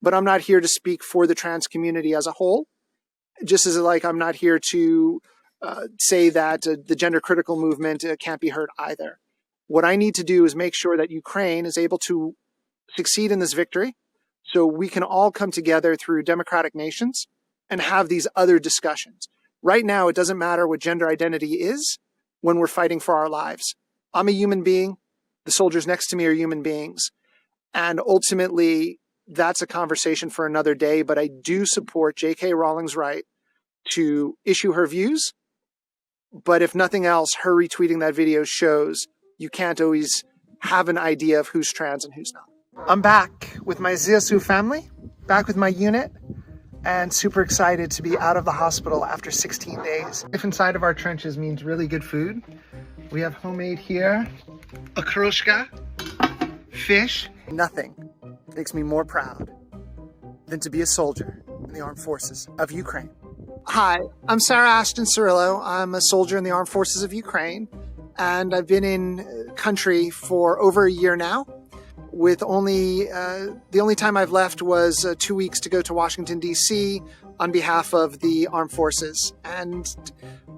but I'm not here to speak for the trans community as a whole. Just as like I'm not here to say that the gender critical movement can't be heard either. What I need to do is make sure that Ukraine is able to succeed in this victory so we can all come together through democratic nations and have these other discussions. Right now, it doesn't matter what gender identity is when we're fighting for our lives. I'm a human being. The soldiers next to me are human beings. And ultimately, that's a conversation for another day. But I do support J.K. Rowling's right to issue her views. But if nothing else, her retweeting that video shows you can't always have an idea of who's trans and who's not. I'm back with my ZSU family, back with my unit, and super excited to be out of the hospital after 16 days. Life inside of our trenches means really good food. We have homemade here, a okroshka, fish. Nothing makes me more proud than to be a soldier in the armed forces of Ukraine. Hi, I'm Sarah Ashton Cirillo. I'm a soldier in the armed forces of Ukraine, and I've been in country for over a year now. With the only time I've left was 2 weeks to go to Washington, D.C. on behalf of the armed forces. And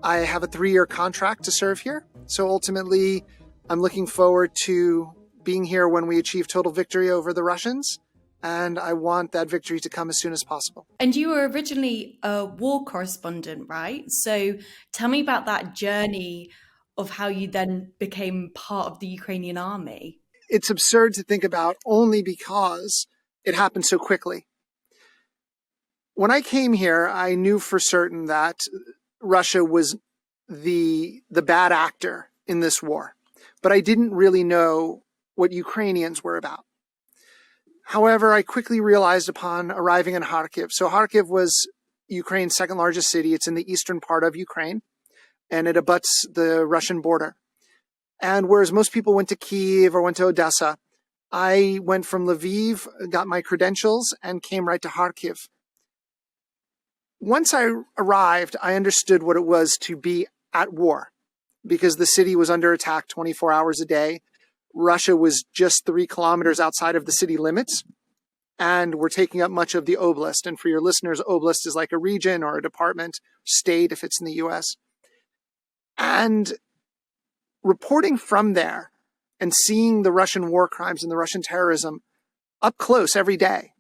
I have a 3-year contract to serve here. So ultimately, I'm looking forward to being here when we achieve total victory over the Russians. And I want that victory to come as soon as possible. And you were originally a war correspondent, right? So tell me about that journey of how you then became part of the Ukrainian army. It's absurd to think about only because it happened so quickly. When I came here, I knew for certain that Russia was the bad actor in this war, but I didn't really know what Ukrainians were about. However, I quickly realized upon arriving in Kharkiv. So Kharkiv was Ukraine's second largest city. It's in the eastern part of Ukraine, and it abuts the Russian border. And whereas most people went to Kyiv or went to Odessa, I went from Lviv, got my credentials, and came right to Kharkiv. Once I arrived, I understood what it was to be at war because the city was under attack 24 hours a day. Russia was just 3 kilometers outside of the city limits, and we're taking up much of the oblast. And for your listeners, oblast is like a region or a department, state if it's in the US. And reporting from there and seeing the Russian war crimes and the Russian terrorism up close every day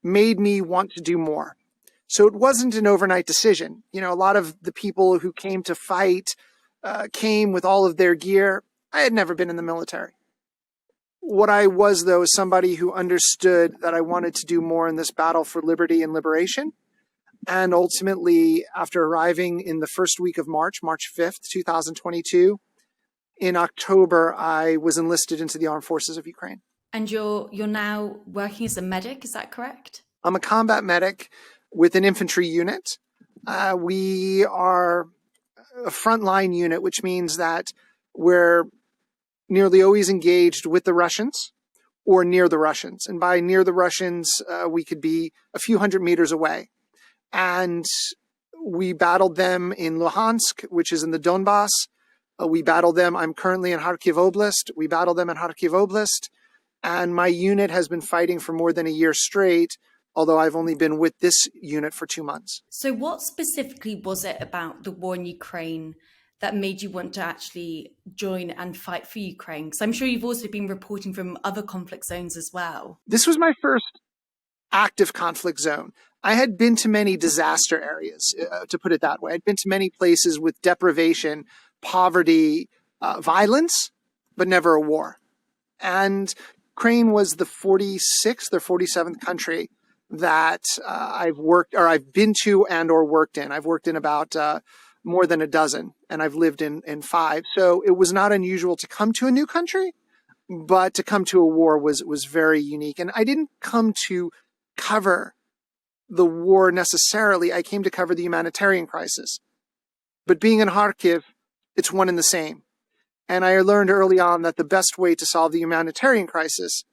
made me want to do more. So it wasn't an overnight decision. You know, a lot of the people who came to fight came with all of their gear. I had never been in the military. What I was, though, is somebody who understood that I wanted to do more in this battle for liberty and liberation. And ultimately, after arriving in the first week of March 5th, 2022, in October, I was enlisted into the armed forces of Ukraine. And you're now working as a medic, is that correct? I'm a combat medic with an infantry unit. We are a frontline unit, which means that we're nearly always engaged with the Russians or near the Russians. And by near the Russians, we could be a few hundred meters away. And we battled them in Luhansk, which is in the Donbass. We battled them. I'm currently in Kharkiv Oblast. We battled them in Kharkiv Oblast. And my unit has been fighting for more than a year straight, although I've only been with this unit for 2 months. So what specifically was it about the war in Ukraine that made you want to actually join and fight for Ukraine? Because I'm sure you've also been reporting from other conflict zones as well. This was my first active conflict zone. I had been to many disaster areas, to put it that way. I'd been to many places with deprivation, poverty, violence, but never a war. And Ukraine was the 46th or 47th country that I've been to and or worked in. I've worked in about more than a dozen, and I've lived in 5. So it was not unusual to come to a new country, but to come to a war was very unique. And I didn't come to cover the war necessarily. I came to cover the humanitarian crisis. But being in Kharkiv, it's one and the same. And I learned early on that the best way to solve the humanitarian crisis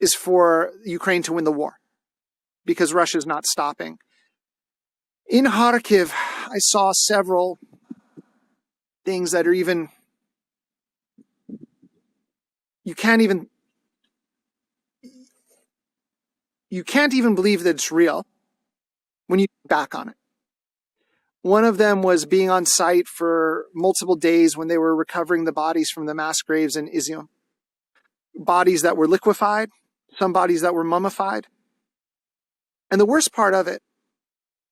is for Ukraine to win the war, because Russia's not stopping. In Kharkiv, I saw several things that are even, you can't even, you can't even believe that it's real when you look back on it. One of them was being on site for multiple days when they were recovering the bodies from the mass graves in Izium. Bodies that were liquefied, some bodies that were mummified. And the worst part of it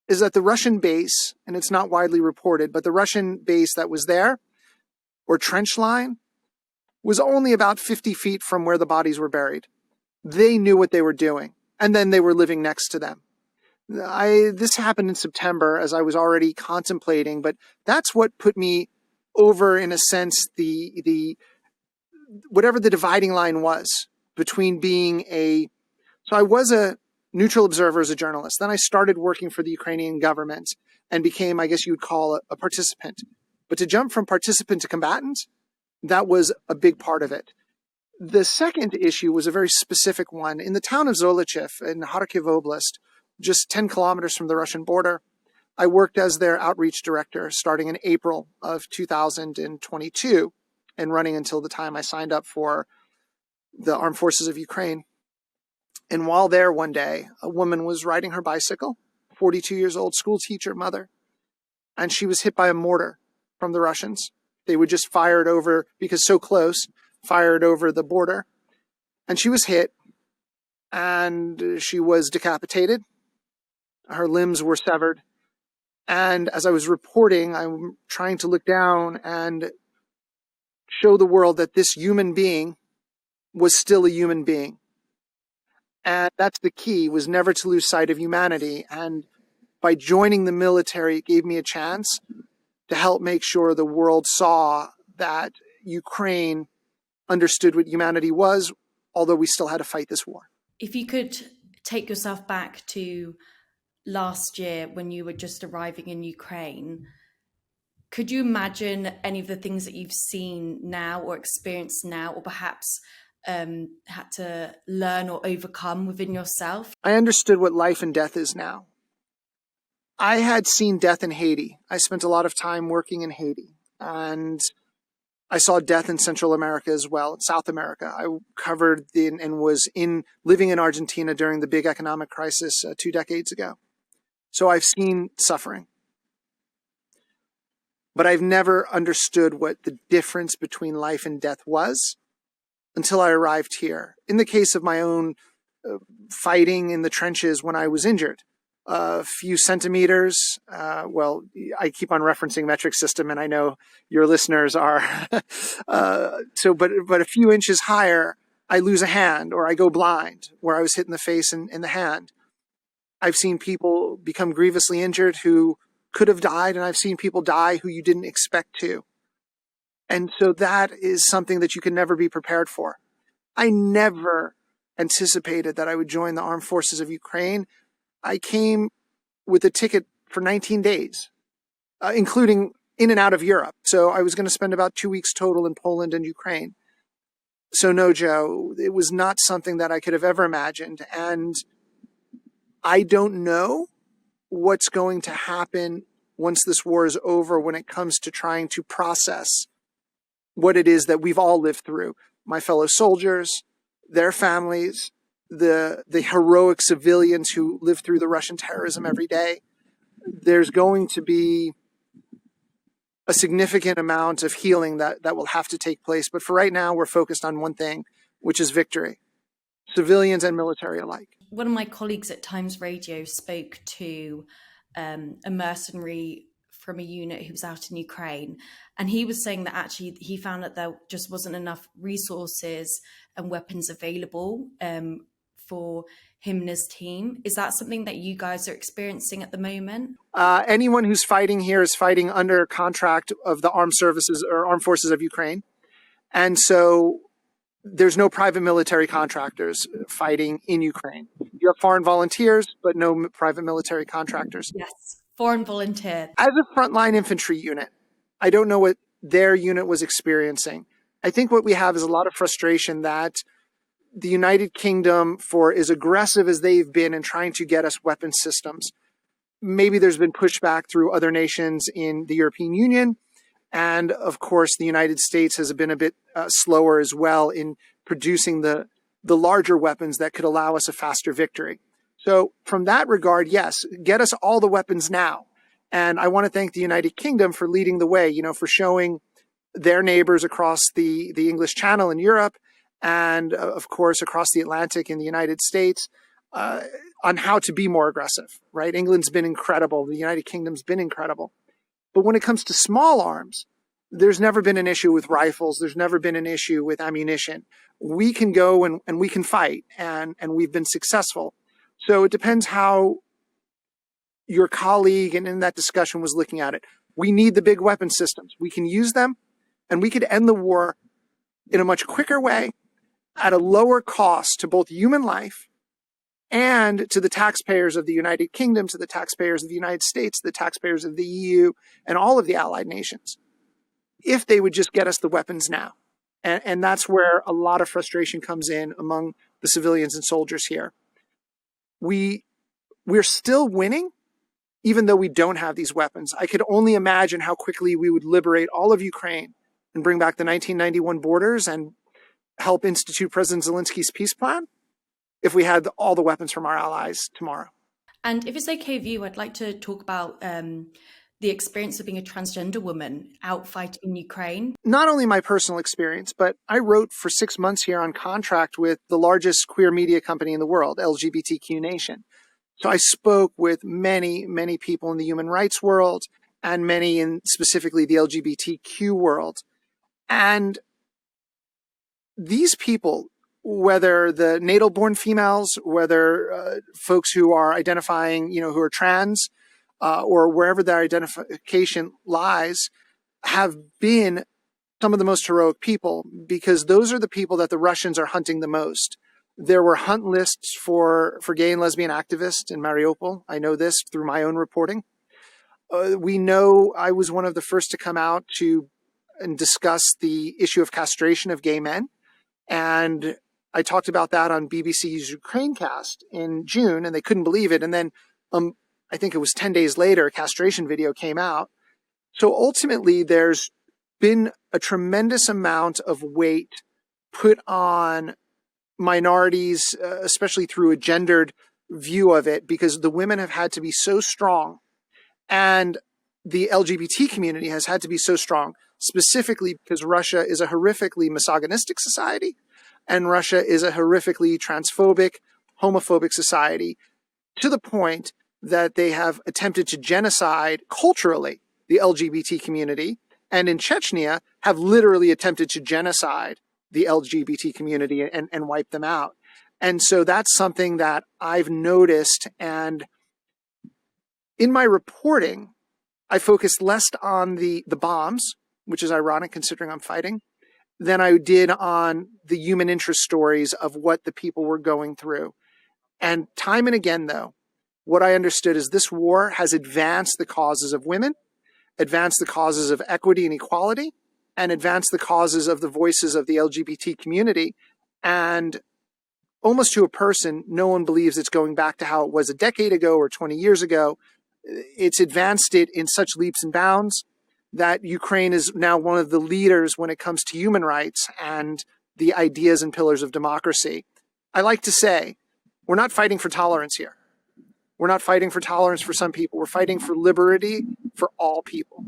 is that the Russian base, and it's not widely reported, but the Russian base that was there, or trench line, was only about 50 feet from where the bodies were buried. They knew what they were doing, and then they were living next to them. This happened in September, as I was already contemplating, but that's what put me over, in a sense, the whatever the dividing line was between being so I was a neutral observer as a journalist. Then I started working for the Ukrainian government and became, I guess you would call, a participant. But to jump from participant to combatant, that was a big part of it. The second issue was a very specific one. In the town of Zolochiv in Kharkiv Oblast, just 10 kilometers from the Russian border, I worked as their outreach director starting in April of 2022 and running until the time I signed up for the Armed Forces of Ukraine. And while there one day, a woman was riding her bicycle, 42 years old, school teacher, mother, and she was hit by a mortar from the Russians. They would just fire it over, because so close, fired over the border. And she was hit, and she was decapitated. Her limbs were severed. And as I was reporting, I'm trying to look down and show the world that this human being was still a human being. And that's the key, was never to lose sight of humanity. And by joining the military, it gave me a chance to help make sure the world saw that Ukraine understood what humanity was, although we still had to fight this war. If you could take yourself back to last year when you were just arriving in Ukraine, could you imagine any of the things that you've seen now or experienced now, or perhaps had to learn or overcome within yourself? I understood what life and death is now. I had seen death in Haiti. I spent a lot of time working in Haiti, and I saw death in Central America as well, in South America. I covered and was living in Argentina during the big economic crisis 2 decades ago. So I've seen suffering. But I've never understood what the difference between life and death was until I arrived here. In the case of my own fighting in the trenches when I was injured, a few centimeters, well, I keep on referencing metric system, and I know your listeners are, but a few inches higher, I lose a hand or I go blind, where I was hit in the face and in the hand. I've seen people become grievously injured who could have died, and I've seen people die who you didn't expect to. And so that is something that you can never be prepared for. I never anticipated that I would join the Armed Forces of Ukraine. I came with a ticket for 19 days, including in and out of Europe. So I was going to spend about 2 weeks total in Poland and Ukraine. So no, Joe, it was not something that I could have ever imagined. And I don't know what's going to happen once this war is over when it comes to trying to process what it is that we've all lived through. My fellow soldiers, their families, the heroic civilians who live through the Russian terrorism every day. There's going to be a significant amount of healing that will have to take place. But for right now, we're focused on one thing, which is victory, civilians and military alike. One of my colleagues at Times Radio spoke to a mercenary from a unit who was out in Ukraine, and he was saying that actually he found that there just wasn't enough resources and weapons available for him and his team. Is that something that you guys are experiencing at the moment? Anyone who's fighting here is fighting under contract of the armed services or armed forces of Ukraine. And so there's no private military contractors fighting in Ukraine. You have foreign volunteers, but no private military contractors. Yes, foreign volunteer. As a frontline infantry unit, I don't know what their unit was experiencing. I think what we have is a lot of frustration that the United Kingdom, for as aggressive as they've been in trying to get us weapon systems, maybe there's been pushback through other nations in the European Union. And of course, the United States has been a bit slower as well in producing the larger weapons that could allow us a faster victory. So from that regard, yes, get us all the weapons now. And I want to thank the United Kingdom for leading the way, for showing their neighbors across the English Channel in Europe and, of course, across the Atlantic in the United States on how to be more aggressive, right? England's been incredible. The United Kingdom's been incredible. But when it comes to small arms, there's never been an issue with rifles. There's never been an issue with ammunition. We can go and we can fight, and we've been successful. So it depends how your colleague and in that discussion was looking at it. We need the big weapon systems. We can use them, and we could end the war in a much quicker way at a lower cost to both human life and to the taxpayers of the United Kingdom, to the taxpayers of the United States, the taxpayers of the EU, and all of the allied nations, if they would just get us the weapons now. And that's where a lot of frustration comes in among the civilians and soldiers here. We're still winning, even though we don't have these weapons. I could only imagine how quickly we would liberate all of Ukraine and bring back the 1991 borders and help institute President Zelensky's peace plan if we had all the weapons from our allies tomorrow. And if it's okay with you, I'd like to talk about the experience of being a transgender woman out fighting in Ukraine. Not only my personal experience, but I wrote for 6 months here on contract with the largest queer media company in the world, LGBTQ Nation. So I spoke with many, many people in the human rights world and many in specifically the LGBTQ world. And these people, whether the natal-born females, whether folks who are identifying, who are trans, or wherever their identification lies, have been some of the most heroic people, because those are the people that the Russians are hunting the most. There were hunt lists for gay and lesbian activists in Mariupol. I know this through my own reporting. We know I was one of the first to come out and discuss the issue of castration of gay men. And I talked about that on BBC's Ukrainecast in June, and they couldn't believe it. And then I think it was 10 days later, a castration video came out. So ultimately, there's been a tremendous amount of weight put on minorities, especially through a gendered view of it, because the women have had to be so strong. And the LGBT community has had to be so strong, specifically because Russia is a horrifically misogynistic society, and Russia is a horrifically transphobic, homophobic society, to the point that they have attempted to genocide culturally the LGBT community, and in Chechnya have literally attempted to genocide the LGBT community and wipe them out. And so that's something that I've noticed. And in my reporting, I focused less on the bombs, which is ironic considering I'm fighting, than I did on the human interest stories of what the people were going through. And time and again, though, what I understood is this war has advanced the causes of women, advanced the causes of equity and equality, and advanced the causes of the voices of the LGBT community. And almost to a person, no one believes it's going back to how it was a decade ago or 20 years ago. It's advanced it in such leaps and bounds that Ukraine is now one of the leaders when it comes to human rights and the ideas and pillars of democracy. I like to say, we're not fighting for tolerance here. We're not fighting for tolerance for some people. We're fighting for liberty for all people.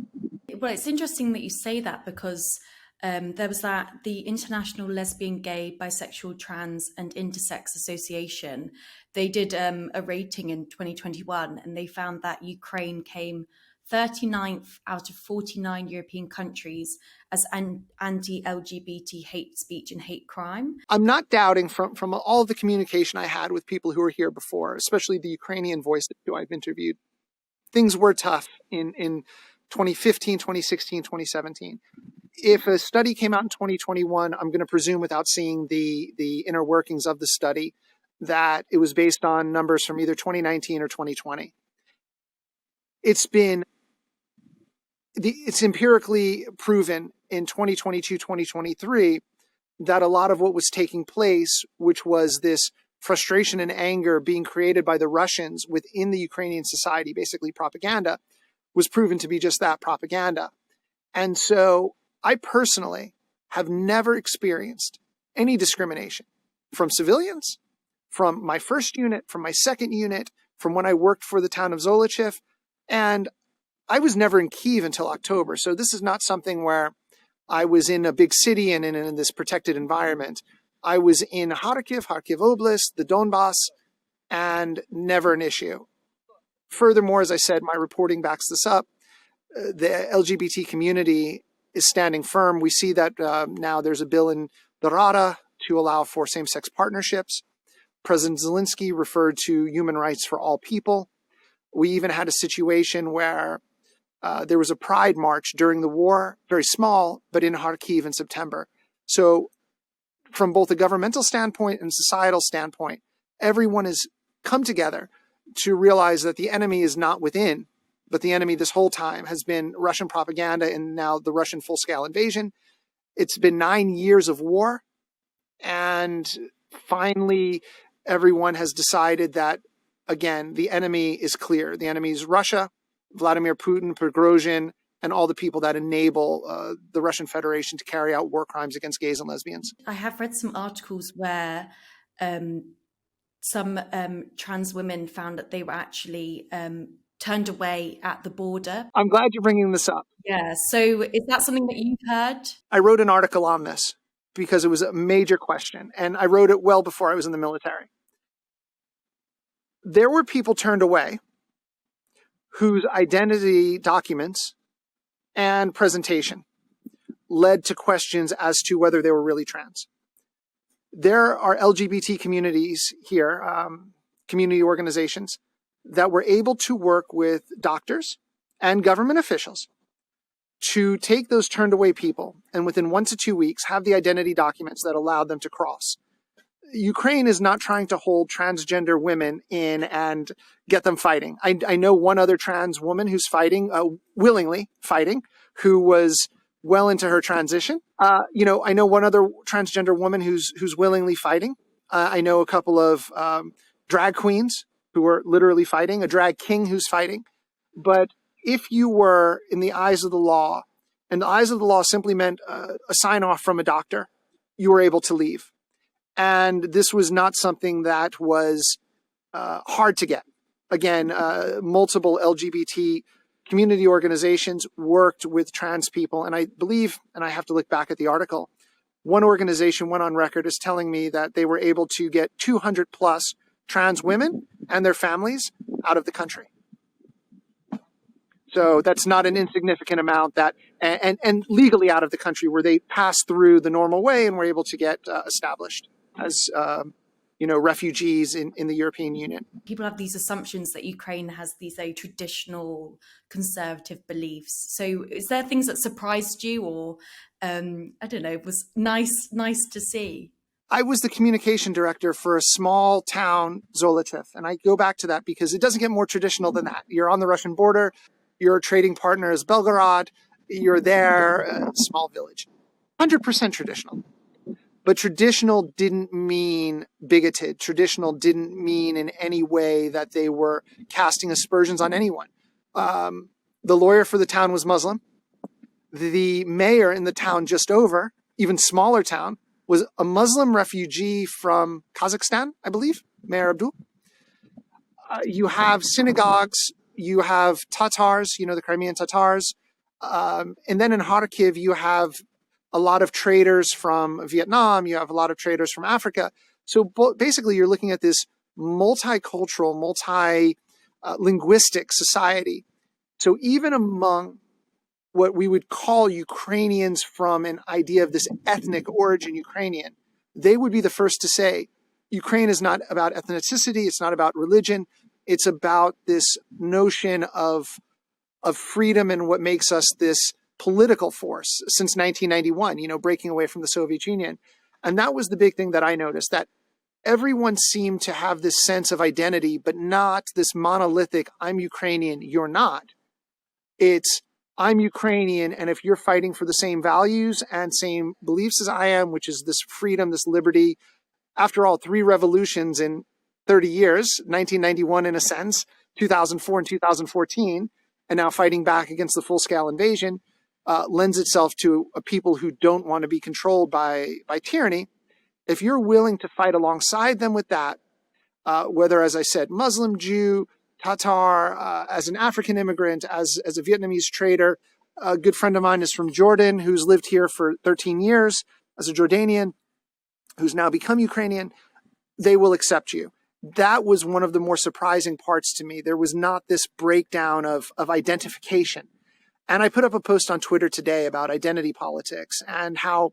Well, it's interesting that you say that, because there was the International Lesbian, Gay, Bisexual, Trans and Intersex Association. They did a rating in 2021, and they found that Ukraine came 39th out of 49 European countries as anti-LGBT hate speech and hate crime. I'm not doubting from all of the communication I had with people who were here before, especially the Ukrainian voices who I've interviewed. Things were tough in 2015, 2016, 2017. If a study came out in 2021, I'm going to presume, without seeing the inner workings of the study, that it was based on numbers from either 2019 or 2020. It's empirically proven in 2022, 2023, that a lot of what was taking place, which was this frustration and anger being created by the Russians within the Ukrainian society, basically propaganda, was proven to be just that, propaganda. And so I personally have never experienced any discrimination from civilians from my first unit, from my second unit, from when I worked for the town of Zolochiv. And I was never in Kyiv until October. So this is not something where I was in a big city and in this protected environment. I was in Kharkiv Oblast, the Donbass, and never an issue. Furthermore, as I said, my reporting backs this up. The LGBT community is standing firm. We see that now there's a bill in the Rada to allow for same-sex partnerships. President Zelensky referred to human rights for all people. We even had a situation where there was a pride march during the war, very small, but in Kharkiv in September. So from both a governmental standpoint and societal standpoint, everyone has come together to realize that the enemy is not within, but the enemy this whole time has been Russian propaganda and now the Russian full-scale invasion. It's been 9 years of war, and finally everyone has decided that, again, the enemy is clear. The enemy is Russia, Vladimir Putin, Prigozhin, and all the people that enable the Russian Federation to carry out war crimes against gays and lesbians. I have read some articles where some trans women found that they were actually turned away at the border. I'm glad you're bringing this up. Yeah. So is that something that you've heard? I wrote an article on this because it was a major question, and I wrote it well before I was in the military. There were people turned away whose identity documents and presentation led to questions as to whether they were really trans. There are LGBT communities here, community organizations, that were able to work with doctors and government officials to take those turned away people and within 1 to 2 weeks have the identity documents that allowed them to cross. Ukraine is not trying to hold transgender women in and get them fighting. I know one other trans woman who's fighting, willingly fighting, who was well into her transition. I know one other transgender woman who's willingly fighting. I know a couple of drag queens who are literally fighting, a drag king who's fighting. But if you were in the eyes of the law, and the eyes of the law simply meant a sign off from a doctor, you were able to leave. And this was not something that was hard to get. Again, multiple LGBT community organizations worked with trans people. And I believe, and I have to look back at the article, one organization went on record as telling me that they were able to get 200 plus trans women and their families out of the country. So that's not an insignificant amount that, and legally out of the country where they passed through the normal way and were able to get established as, refugees in the European Union. People have these assumptions that Ukraine has these traditional conservative beliefs. So is there things that surprised you or, was nice to see? I was the communication director for a small town, Zolochiv. And I go back to that because it doesn't get more traditional than that. You're on the Russian border. Your trading partner is Belgorod. You're there, a small village. 100% traditional. But traditional didn't mean bigoted. Traditional didn't mean in any way that they were casting aspersions on anyone. The lawyer for the town was Muslim. The mayor in the town just over, even smaller town, was a Muslim refugee from Kazakhstan, I believe, Mayor Abdul. You have synagogues, you have Tatars, the Crimean Tatars. And then in Kharkiv, you have a lot of traders from Vietnam, you have a lot of traders from Africa. So basically, you're looking at this multicultural, multi-linguistic society. So even among what we would call Ukrainians from an idea of this ethnic origin Ukrainian, they would be the first to say, Ukraine is not about ethnicity, it's not about religion, it's about this notion of freedom and what makes us this political force since 1991, breaking away from the Soviet Union. And that was the big thing that I noticed, that everyone seemed to have this sense of identity, but not this monolithic, I'm Ukrainian, you're not. It's, I'm Ukrainian, and if you're fighting for the same values and same beliefs as I am, which is this freedom, this liberty, after all, 3 revolutions in 30 years, 1991 in a sense, 2004 and 2014, and now fighting back against the full-scale invasion, lends itself to a people who don't want to be controlled by tyranny. If you're willing to fight alongside them with that, whether, as I said, Muslim, Jew, Tatar, as an African immigrant, as a Vietnamese trader. A good friend of mine is from Jordan, who's lived here for 13 years as a Jordanian, who's now become Ukrainian. They will accept you. That was one of the more surprising parts to me. There was not this breakdown of identification. And I put up a post on Twitter today about identity politics and how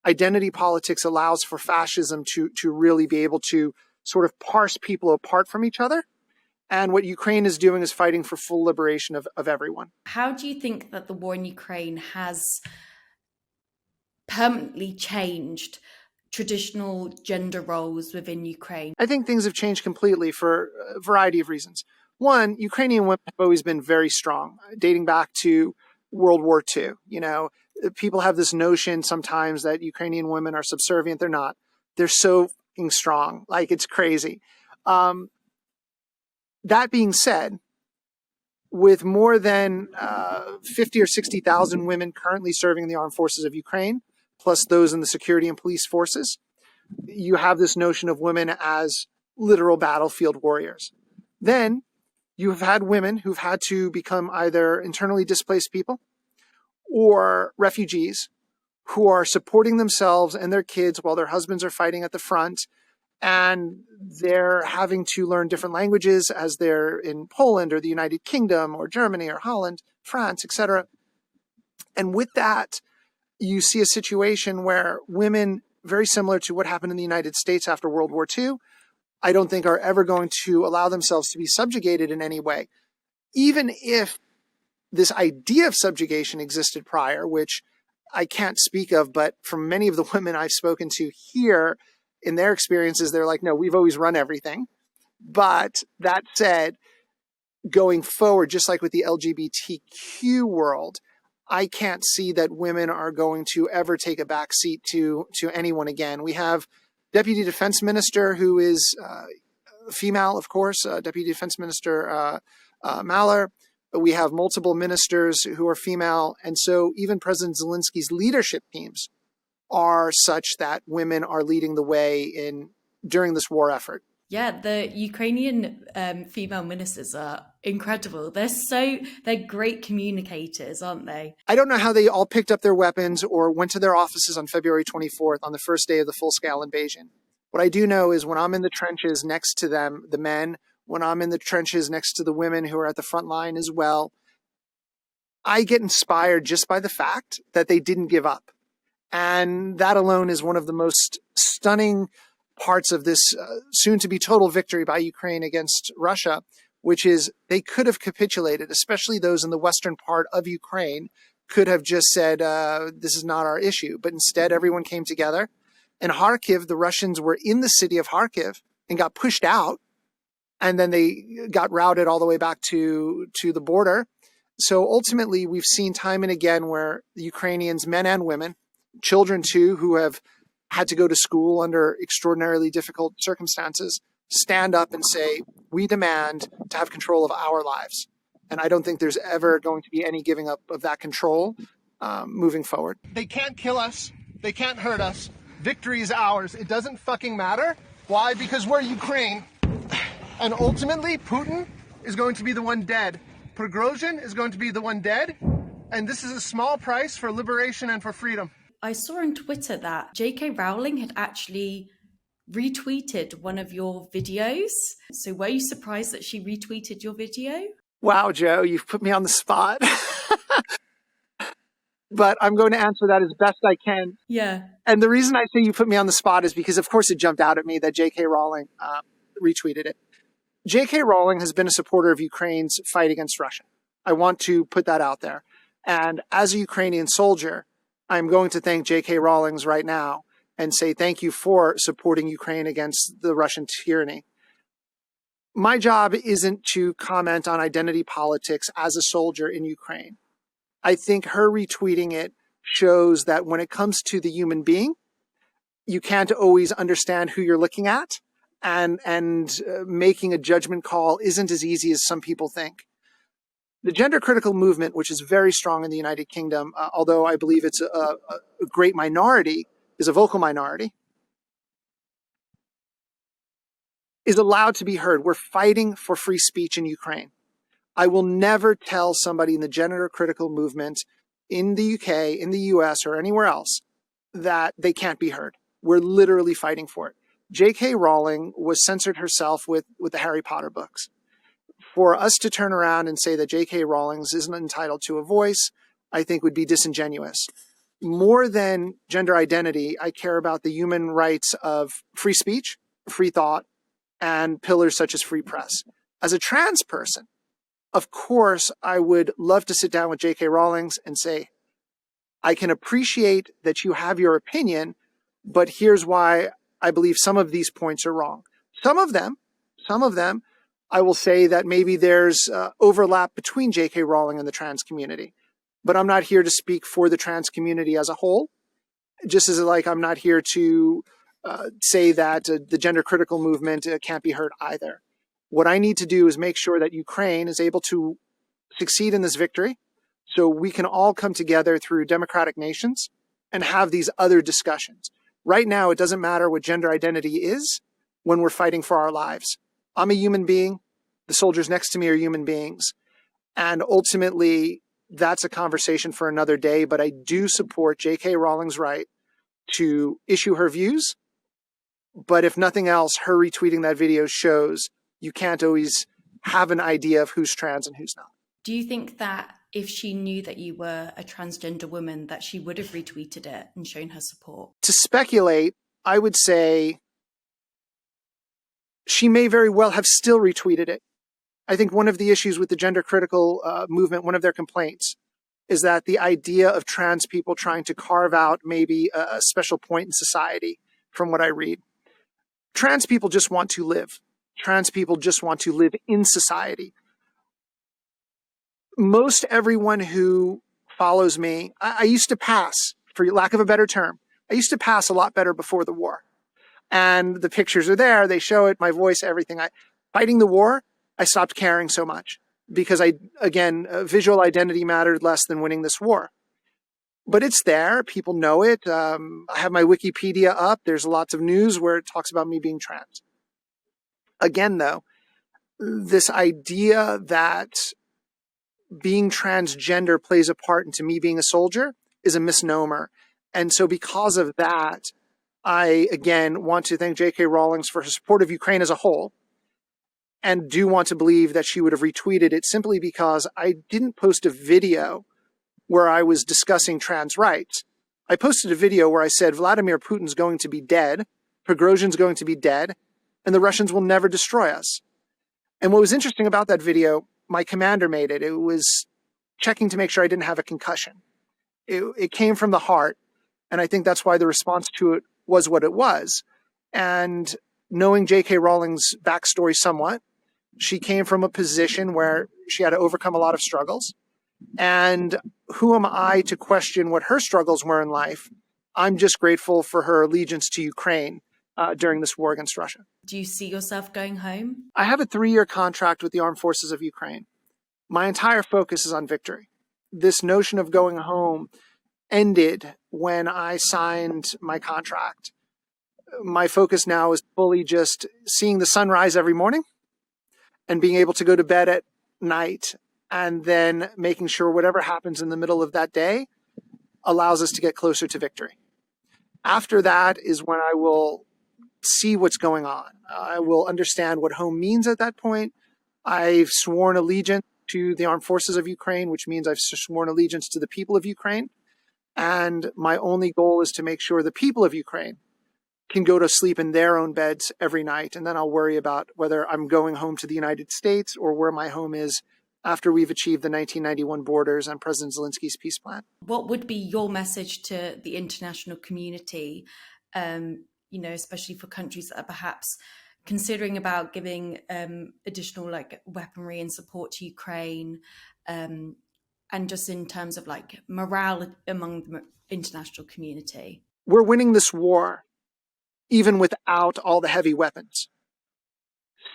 identity politics allows for fascism to really be able to sort of parse people apart from each other. And what Ukraine is doing is fighting for full liberation of everyone. How do you think that the war in Ukraine has permanently changed traditional gender roles within Ukraine? I think things have changed completely for a variety of reasons. One, Ukrainian women have always been very strong, dating back to World War II. You know, people have this notion sometimes that Ukrainian women are subservient. They're not. They're so fucking strong. Like, it's crazy. That being said, with more than 50 or 60,000 women currently serving in the armed forces of Ukraine, plus those in the security and police forces, you have this notion of women as literal battlefield warriors. Then you have had women who've had to become either internally displaced people or refugees who are supporting themselves and their kids while their husbands are fighting at the front. And they're having to learn different languages as they're in Poland or the United Kingdom or Germany or Holland, France, etc. And with that, you see a situation where women, very similar to what happened in the United States after World War II, I don't think are ever going to allow themselves to be subjugated in any way. Even if this idea of subjugation existed prior, which I can't speak of, but from many of the women I've spoken to here, in their experiences, they're like, no, we've always run everything. But that said, going forward, just like with the LGBTQ world, I can't see that women are going to ever take a back seat to anyone again. We have Deputy Defense Minister who is female, of course, Deputy Defense Minister Maller. We have multiple ministers who are female. And so even President Zelensky's leadership teams are such that women are leading the way during this war effort. Yeah, the Ukrainian female ministers are incredible. They're great communicators, aren't they? I don't know how they all picked up their weapons or went to their offices on February 24th on the first day of the full-scale invasion. What I do know is when I'm in the trenches next to them, the men, when I'm in the trenches next to the women who are at the front line as well, I get inspired just by the fact that they didn't give up. And that alone is one of the most stunning parts of this soon-to-be total victory by Ukraine against Russia, which is they could have capitulated, especially those in the western part of Ukraine, could have just said, this is not our issue. But instead, everyone came together. In Kharkiv, the Russians were in the city of Kharkiv and got pushed out. And then they got routed all the way back to the border. So ultimately, we've seen time and again where the Ukrainians, men and women, children too, who have had to go to school under extraordinarily difficult circumstances, stand up and say, we demand to have control of our lives. And I don't think there's ever going to be any giving up of that control moving forward. They can't kill us. They can't hurt us. Victory is ours. It doesn't fucking matter. Why? Because we're Ukraine. And ultimately, Putin is going to be the one dead. Prigozhin is going to be the one dead. And this is a small price for liberation and for freedom. I saw on Twitter that J.K. Rowling had actually retweeted one of your videos. So were you surprised that she retweeted your video? Wow, Joe, you've put me on the spot. But I'm going to answer that as best I can. Yeah. And the reason I say you put me on the spot is because, of course, it jumped out at me that J.K. Rowling retweeted it. J.K. Rowling has been a supporter of Ukraine's fight against Russia. I want to put that out there. And as a Ukrainian soldier, I'm going to thank J.K. Rowling's right now and say thank you for supporting Ukraine against the Russian tyranny. My job isn't to comment on identity politics as a soldier in Ukraine. I think her retweeting it shows that when it comes to the human being, you can't always understand who you're looking at, and making a judgment call isn't as easy as some people think. The gender critical movement, which is very strong in the United Kingdom, although I believe it's a great minority, is a vocal minority. is allowed to be heard. We're fighting for free speech in Ukraine. I will never tell somebody in the gender critical movement in the UK, in the US, or anywhere else that they can't be heard. We're literally fighting for it. J.K. Rowling was censored herself with the Harry Potter books. For us to turn around and say that J.K. Rowling isn't entitled to a voice, I think would be disingenuous. More than gender identity, I care about the human rights of free speech, free thought, and pillars such as free press. As a trans person, of course, I would love to sit down with J.K. Rowling and say, I can appreciate that you have your opinion, but here's why I believe some of these points are wrong. Some of them, I will say that maybe there's overlap between J.K. Rowling and the trans community. But I'm not here to speak for the trans community as a whole, just as like I'm not here to say that the gender critical movement can't be heard either. What I need to do is make sure that Ukraine is able to succeed in this victory so we can all come together through democratic nations and have these other discussions. Right now, it doesn't matter what gender identity is when we're fighting for our lives. I'm a human being. The soldiers next to me are human beings. And ultimately, that's a conversation for another day. But I do support J.K. Rowling's right to issue her views. But if nothing else, her retweeting that video shows you can't always have an idea of who's trans and who's not. Do you think that if she knew that you were a transgender woman, that she would have retweeted it and shown her support? To speculate, I would say she may very well have still retweeted it. I think one of the issues with the gender critical movement, one of their complaints, is that the idea of trans people trying to carve out maybe a special point in society, from what I read. Trans people just want to live. Trans people just want to live in society. Most everyone who follows me, I used to pass, for lack of a better term, I used to pass a lot better before the war. And the pictures are there, they show it, my voice, everything. Fighting the war, I stopped caring so much because visual identity mattered less than winning this war. But it's there, people know it. I have my Wikipedia up, there's lots of news where it talks about me being trans. Again, though, this idea that being transgender plays a part into me being a soldier is a misnomer. And so because of that, I, again, want to thank J.K. Rowling for her support of Ukraine as a whole, and do want to believe that she would have retweeted it simply because I didn't post a video where I was discussing trans rights. I posted a video where I said, Vladimir Putin's going to be dead, Prigozhin's going to be dead, and the Russians will never destroy us. And what was interesting about that video, my commander made it. It was checking to make sure I didn't have a concussion. It came from the heart. And I think that's why the response to it was what it was. And knowing J.K. Rowling's backstory somewhat, she came from a position where she had to overcome a lot of struggles. And who am I to question what her struggles were in life? I'm just grateful for her allegiance to Ukraine during this war against Russia. Do you see yourself going home? I have a 3-year contract with the Armed Forces of Ukraine. My entire focus is on victory. This notion of going home ended when I signed my contract. My focus now is fully just seeing the sun rise every morning and being able to go to bed at night, and then making sure whatever happens in the middle of that day allows us to get closer to victory. After that is when I will see what's going on. I will understand what home means at that point. I've sworn allegiance to the Armed Forces of Ukraine, which means I've sworn allegiance to the people of Ukraine. And my only goal is to make sure the people of Ukraine can go to sleep in their own beds every night. And then I'll worry about whether I'm going home to the United States or where my home is after we've achieved the 1991 borders and President Zelensky's peace plan. What would be your message to the international community, especially for countries that are perhaps considering about giving additional weaponry and support to Ukraine, and just in terms of morale among the international community? We're winning this war even without all the heavy weapons.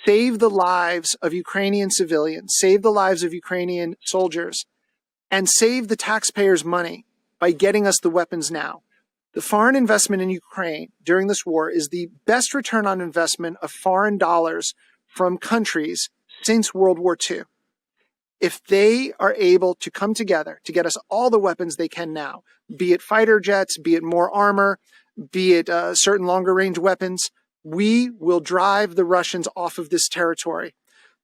Save the lives of Ukrainian civilians, save the lives of Ukrainian soldiers, and save the taxpayers' money by getting us the weapons now. The foreign investment in Ukraine during this war is the best return on investment of foreign dollars from countries since World War II. If they are able to come together to get us all the weapons they can now, be it fighter jets, be it more armor, be it certain longer range weapons, we will drive the Russians off of this territory.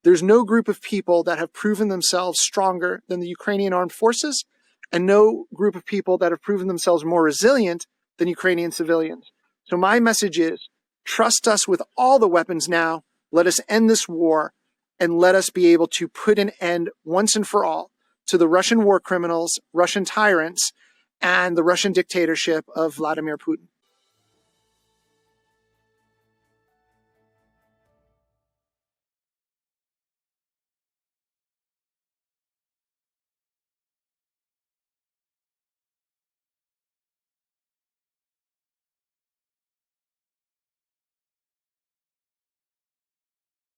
There's no group of people that have proven themselves stronger than the Ukrainian armed forces, and no group of people that have proven themselves more resilient than Ukrainian civilians. So my message is, trust us with all the weapons now. Let us end this war, and let us be able to put an end once and for all to the Russian war criminals, Russian tyrants, and the Russian dictatorship of Vladimir Putin.